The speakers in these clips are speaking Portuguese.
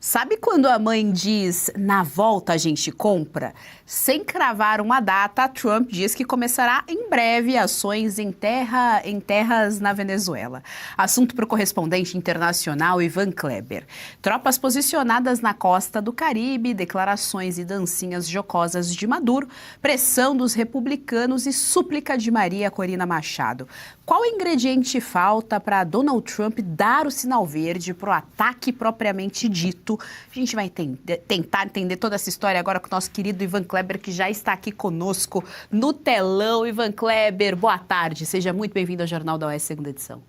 Sabe quando a mãe diz, na volta a gente compra? Sem cravar uma data, Trump diz que começará em breve ações em terras na Venezuela. Assunto para o correspondente internacional Ivan Kleber. Tropas posicionadas na costa do Caribe, declarações e dancinhas jocosas de Maduro, pressão dos republicanos e súplica de Maria Corina Machado. Qual ingrediente falta para Donald Trump dar o sinal verde para o ataque propriamente dito? A gente vai tentar entender toda essa história agora com o nosso querido Ivan Kleber, que já está aqui conosco no telão. Ivan Kleber, boa tarde. Seja muito bem-vindo ao Jornal da OAS, segunda edição.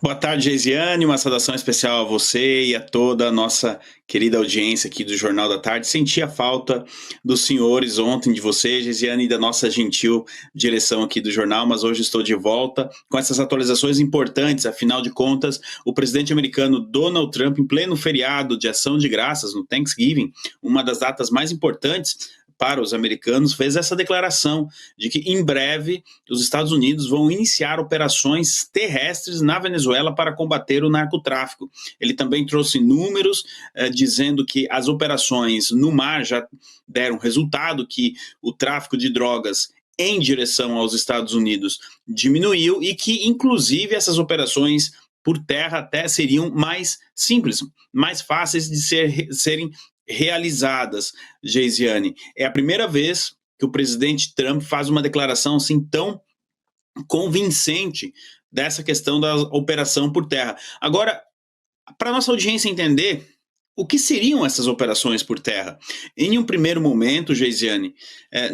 Boa tarde, Geisiane. Uma saudação especial a você e a toda a nossa querida audiência aqui do Jornal da Tarde. Senti a falta dos senhores ontem, de você, Geisiane, e da nossa gentil direção aqui do jornal, mas hoje estou de volta com essas atualizações importantes. Afinal de contas, o presidente americano Donald Trump, em pleno feriado de Ação de Graças, no Thanksgiving, uma das datas mais importantes para os americanos, fez essa declaração de que em breve os Estados Unidos vão iniciar operações terrestres na Venezuela para combater o narcotráfico. Ele também trouxe números dizendo que as operações no mar já deram resultado, que o tráfico de drogas em direção aos Estados Unidos diminuiu e que, inclusive, essas operações por terra até seriam mais simples, mais fáceis de serem realizadas, Geisiane. É a primeira vez que o presidente Trump faz uma declaração assim tão convincente dessa questão da operação por terra. Agora, para nossa audiência entender, o que seriam essas operações por terra? Em um primeiro momento, Geisiane,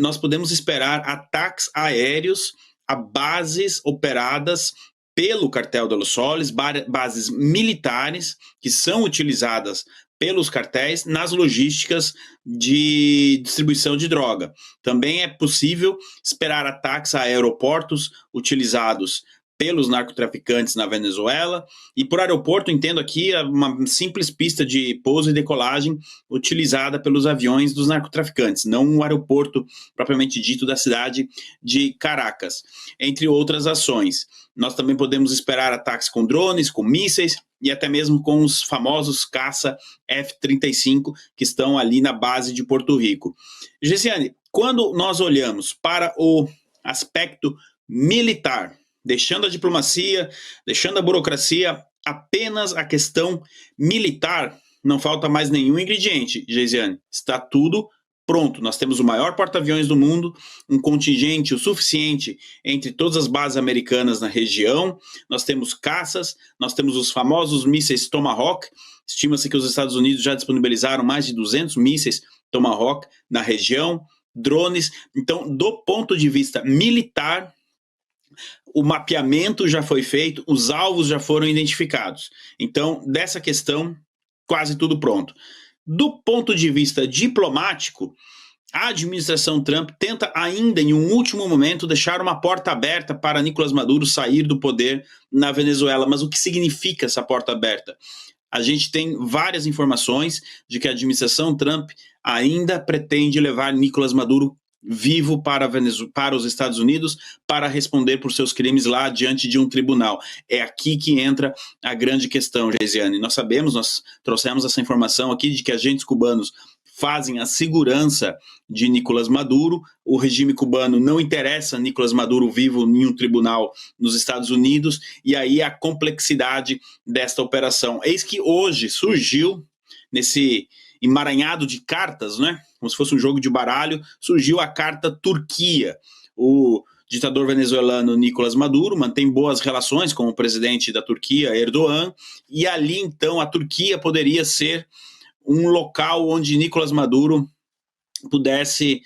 nós podemos esperar ataques aéreos a bases operadas pelo Cartel de los Soles, bases militares que são utilizadas pelos cartéis nas logísticas de distribuição de droga. Também é possível esperar ataques a aeroportos utilizados pelos narcotraficantes na Venezuela, e por aeroporto entendo aqui uma simples pista de pouso e decolagem utilizada pelos aviões dos narcotraficantes, não um aeroporto propriamente dito da cidade de Caracas, entre outras ações. Nós também podemos esperar ataques com drones, com mísseis e até mesmo com os famosos caça F-35 que estão ali na base de Porto Rico. Geisiane, quando nós olhamos para o aspecto militar, deixando a diplomacia, deixando a burocracia, apenas a questão militar, não falta mais nenhum ingrediente, Geisiane. Está tudo pronto. Nós temos o maior porta-aviões do mundo, um contingente o suficiente entre todas as bases americanas na região, nós temos caças, nós temos os famosos mísseis Tomahawk, estima-se que os Estados Unidos já disponibilizaram mais de 200 mísseis Tomahawk na região, drones. Então, do ponto de vista militar, o mapeamento já foi feito, os alvos já foram identificados. Então, dessa questão, quase tudo pronto. Do ponto de vista diplomático, a administração Trump tenta ainda, em um último momento, deixar uma porta aberta para Nicolás Maduro sair do poder na Venezuela. Mas o que significa essa porta aberta? A gente tem várias informações de que a administração Trump ainda pretende levar Nicolás Maduro vivo para os Estados Unidos para responder por seus crimes lá diante de um tribunal. É aqui que entra a grande questão, Geisiane. Nós sabemos, nós trouxemos essa informação aqui de que agentes cubanos fazem a segurança de Nicolás Maduro. O regime cubano não interessa Nicolás Maduro vivo em um tribunal nos Estados Unidos, e aí a complexidade desta operação. Eis que hoje surgiu, nesse emaranhado de cartas, né? Como se fosse um jogo de baralho, surgiu a carta Turquia. O ditador venezuelano Nicolás Maduro mantém boas relações com o presidente da Turquia, Erdogan, e ali então a Turquia poderia ser um local onde Nicolás Maduro pudesse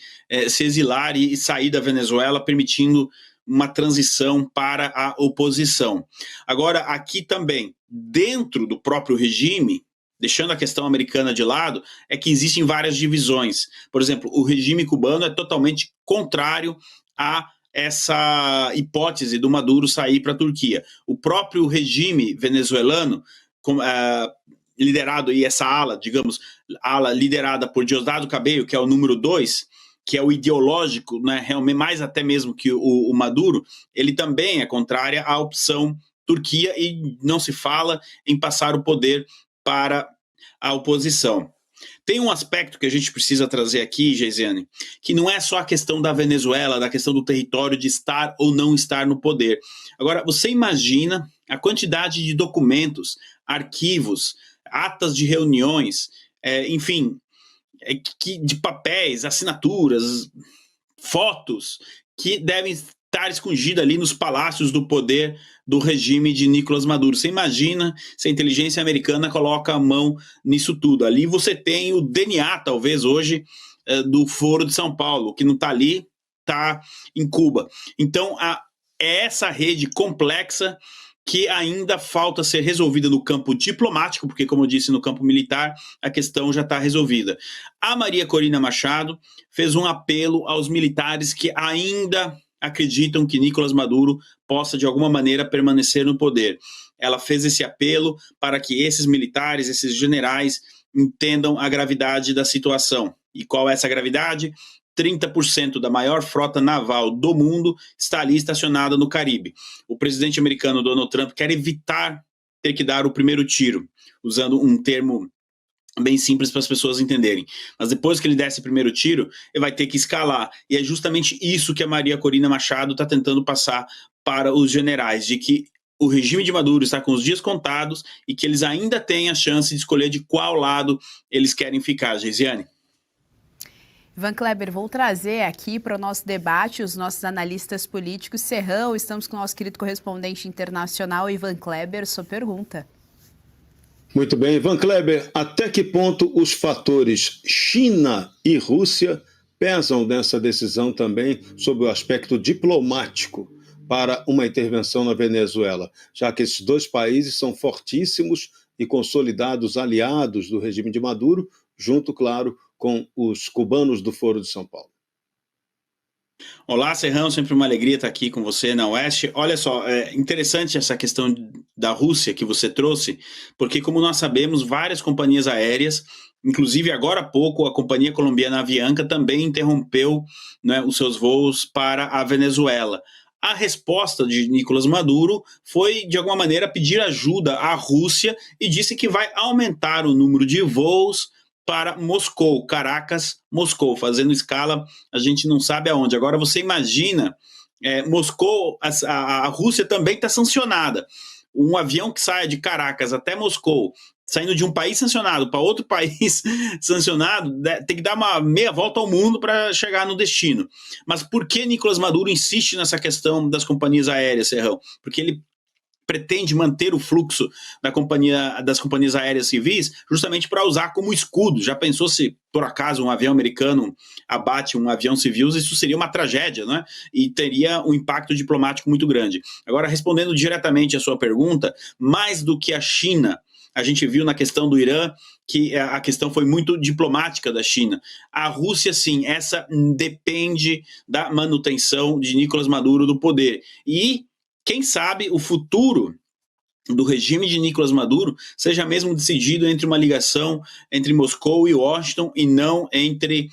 se exilar e sair da Venezuela, permitindo uma transição para a oposição. Agora, aqui também, dentro do próprio regime, deixando a questão americana de lado, é que existem várias divisões. Por exemplo, o regime cubano é totalmente contrário a essa hipótese do Maduro sair para a Turquia. O próprio regime venezuelano, liderado, e essa ala, digamos, ala liderada por Diosdado Cabello, que é o número 2, que é o ideológico, né, realmente mais até mesmo que o Maduro, ele também é contrária à opção Turquia e não se fala em passar o poder para a oposição. Tem um aspecto que a gente precisa trazer aqui, Geisiane, que não é só a questão da Venezuela, da questão do território de estar ou não estar no poder. Agora, você imagina a quantidade de documentos, arquivos, atas de reuniões, enfim, de papéis, assinaturas, fotos que devem estar escondidas ali nos palácios do poder do regime de Nicolás Maduro. Você imagina se a inteligência americana coloca a mão nisso tudo. Ali você tem o DNA, talvez, hoje, do Foro de São Paulo. O que não está ali, está em Cuba. Então, é essa rede complexa que ainda falta ser resolvida no campo diplomático, porque, como eu disse, no campo militar, a questão já está resolvida. A Maria Corina Machado fez um apelo aos militares que ainda acreditam que Nicolás Maduro possa, de alguma maneira, permanecer no poder. Ela fez esse apelo para que esses militares, esses generais, entendam a gravidade da situação. E qual é essa gravidade? 30% da maior frota naval do mundo está ali estacionada no Caribe. O presidente americano Donald Trump quer evitar ter que dar o primeiro tiro, usando um termo bem simples para as pessoas entenderem. Mas depois que ele der esse primeiro tiro, ele vai ter que escalar. E é justamente isso que a Maria Corina Machado está tentando passar para os generais, de que o regime de Maduro está com os dias contados e que eles ainda têm a chance de escolher de qual lado eles querem ficar. Geisiane? Ivan Kleber, vou trazer aqui para o nosso debate os nossos analistas políticos. Serrão, estamos com o nosso querido correspondente internacional, Ivan Kleber. Sua pergunta. Muito bem, Ivan Kleber, até que ponto os fatores China e Rússia pesam nessa decisão também sobre o aspecto diplomático para uma intervenção na Venezuela, já que esses dois países são fortíssimos e consolidados aliados do regime de Maduro, junto, claro, com os cubanos do Foro de São Paulo. Olá, Serrão, sempre uma alegria estar aqui com você na Oeste. Olha só, é interessante essa questão da Rússia que você trouxe, porque como nós sabemos, várias companhias aéreas, inclusive agora há pouco a companhia colombiana Avianca também interrompeu, né, os seus voos para a Venezuela. A resposta de Nicolás Maduro foi, de alguma maneira, pedir ajuda à Rússia e disse que vai aumentar o número de voos para Moscou, Caracas, Moscou, fazendo escala, a gente não sabe aonde. Agora você imagina, Moscou, a Rússia também está sancionada. Um avião que saia de Caracas até Moscou, saindo de um país sancionado para outro país sancionado, tem que dar uma meia volta ao mundo para chegar no destino. Mas por que Nicolás Maduro insiste nessa questão das companhias aéreas, Serrão? Porque ele pretende manter o fluxo das companhias aéreas civis justamente para usar como escudo. Já pensou se, por acaso, um avião americano abate um avião civil? Isso seria uma tragédia, né? E teria um impacto diplomático muito grande. Agora, respondendo diretamente à sua pergunta, mais do que a China, a gente viu na questão do Irã que a questão foi muito diplomática da China. A Rússia, sim, essa depende da manutenção de Nicolás Maduro do poder. E quem sabe o futuro do regime de Nicolás Maduro seja mesmo decidido entre uma ligação entre Moscou e Washington e não entre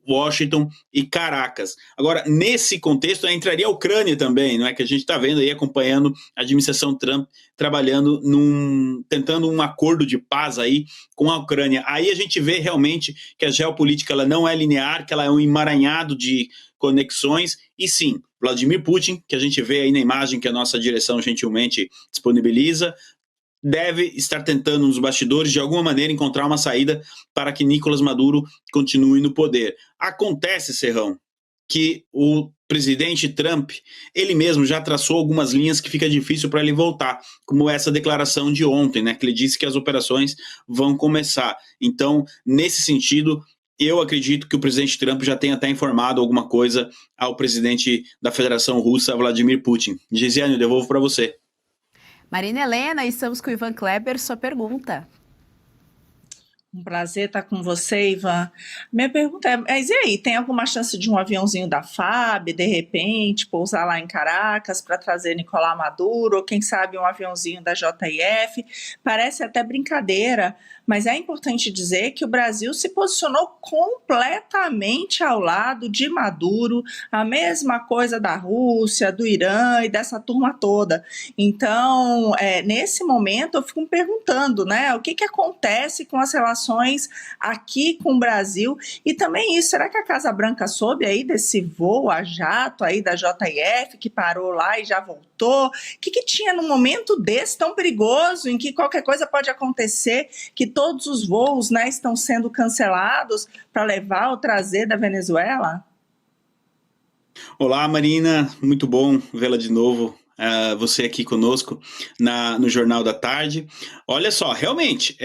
Washington e Caracas. Agora, nesse contexto, entraria a Ucrânia também, não é? Que a gente está vendo aí, acompanhando a administração Trump trabalhando tentando um acordo de paz aí com a Ucrânia. Aí a gente vê realmente que a geopolítica ela não é linear, que ela é um emaranhado de conexões, e sim, Vladimir Putin, que a gente vê aí na imagem que a nossa direção gentilmente disponibiliza, deve estar tentando nos bastidores de alguma maneira encontrar uma saída para que Nicolás Maduro continue no poder. Acontece, Serrão, que o presidente Trump, ele mesmo já traçou algumas linhas que fica difícil para ele voltar, como essa declaração de ontem, né, que ele disse que as operações vão começar. Então, nesse sentido, eu acredito que o presidente Trump já tenha até informado alguma coisa ao presidente da Federação Russa, Vladimir Putin. Geisiane, eu devolvo para você. Marina Helena, estamos com o Ivan Kleber, sua pergunta. Um prazer estar com você, Ivan. Minha pergunta é, mas e aí, tem alguma chance de um aviãozinho da FAB, de repente, pousar lá em Caracas para trazer Nicolás Maduro, ou quem sabe um aviãozinho da JIF? Parece até brincadeira, mas é importante dizer que o Brasil se posicionou completamente ao lado de Maduro, a mesma coisa da Rússia, do Irã e dessa turma toda. Então, nesse momento, eu fico me perguntando, né, o que acontece com as relações aqui com o Brasil, e também isso, será que a Casa Branca soube aí desse voo a jato aí da JIF, que parou lá e já voltou? O que tinha num momento desse tão perigoso, em que qualquer coisa pode acontecer, que todos os voos, né, estão sendo cancelados para levar ou trazer da Venezuela? Olá, Marina, muito bom vê-la de novo. Você aqui conosco no Jornal da Tarde. Olha só, realmente,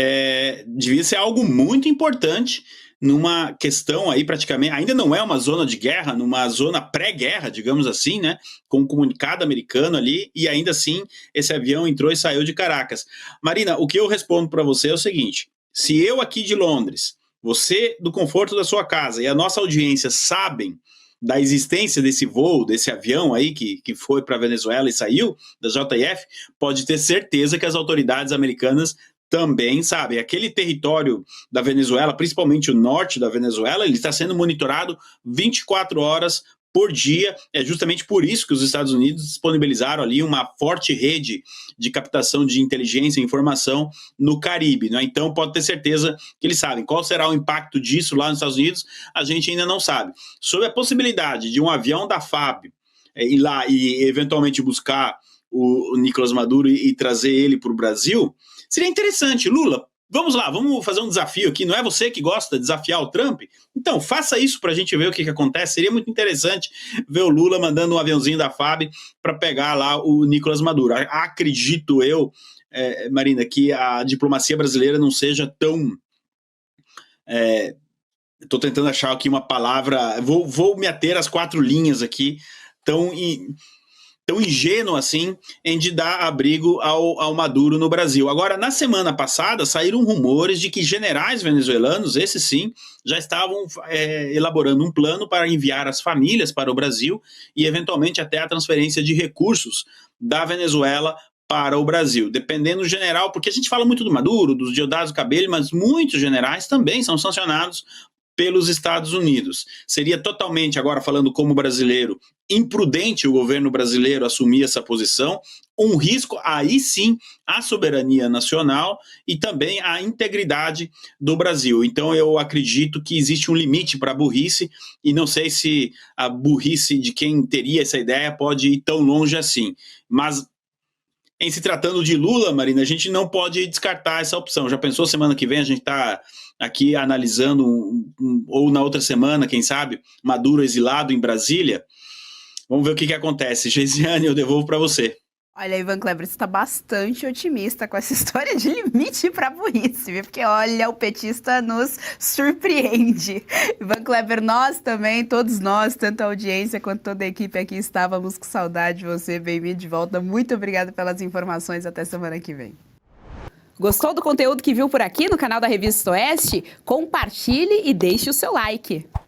devia ser algo muito importante numa questão aí praticamente, ainda não é uma zona de guerra, numa zona pré-guerra, digamos assim, né, com um comunicado americano ali, e ainda assim esse avião entrou e saiu de Caracas. Marina, o que eu respondo para você é o seguinte: se eu aqui de Londres, você do conforto da sua casa e a nossa audiência sabem da existência desse voo, desse avião aí que foi para a Venezuela e saiu da JF, pode ter certeza que as autoridades americanas também sabem. Aquele território da Venezuela, principalmente o norte da Venezuela, ele está sendo monitorado 24 horas por dia. É justamente por isso que os Estados Unidos disponibilizaram ali uma forte rede de captação de inteligência e informação no Caribe, né? Então pode ter certeza que eles sabem. Qual será o impacto disso lá nos Estados Unidos, a gente ainda não sabe. Sobre a possibilidade de um avião da FAB ir lá e eventualmente buscar o Nicolás Maduro e trazer ele para o Brasil, seria interessante. Lula, vamos lá, vamos fazer um desafio aqui. Não é você que gosta de desafiar o Trump? Então, faça isso para a gente ver o que acontece. Seria muito interessante ver o Lula mandando um aviãozinho da FAB para pegar lá o Nicolás Maduro. Acredito eu, Marina, que a diplomacia brasileira não seja tão... Estou tentando achar aqui uma palavra... Vou me ater às 4 linhas aqui, tão ingênuo assim em de dar abrigo ao Maduro no Brasil. Agora, na semana passada, saíram rumores de que generais venezuelanos, esses sim, já estavam elaborando um plano para enviar as famílias para o Brasil e, eventualmente, até a transferência de recursos da Venezuela para o Brasil, dependendo do general, porque a gente fala muito do Maduro, dos Diosdado Cabello, mas muitos generais também são sancionados pelos Estados Unidos. Seria totalmente, agora falando como brasileiro, imprudente o governo brasileiro assumir essa posição, um risco, aí sim, à soberania nacional e também à integridade do Brasil. Então eu acredito que existe um limite para a burrice, e não sei se a burrice de quem teria essa ideia pode ir tão longe assim. Mas, em se tratando de Lula, Marina, a gente não pode descartar essa opção. Já pensou, semana que vem a gente está aqui analisando, ou na outra semana, quem sabe, Maduro exilado em Brasília? Vamos ver o que acontece. Geisiane, eu devolvo para você. Olha, Ivan Kleber, você está bastante otimista com essa história de limite para burrice, viu? Porque, olha, o petista nos surpreende. Ivan Kleber, nós também, todos nós, tanto a audiência quanto toda a equipe aqui, estávamos com saudade de você. Bem-vindo de volta. Muito obrigada pelas informações. Até semana que vem. Gostou do conteúdo que viu por aqui no canal da Revista Oeste? Compartilhe e deixe o seu like.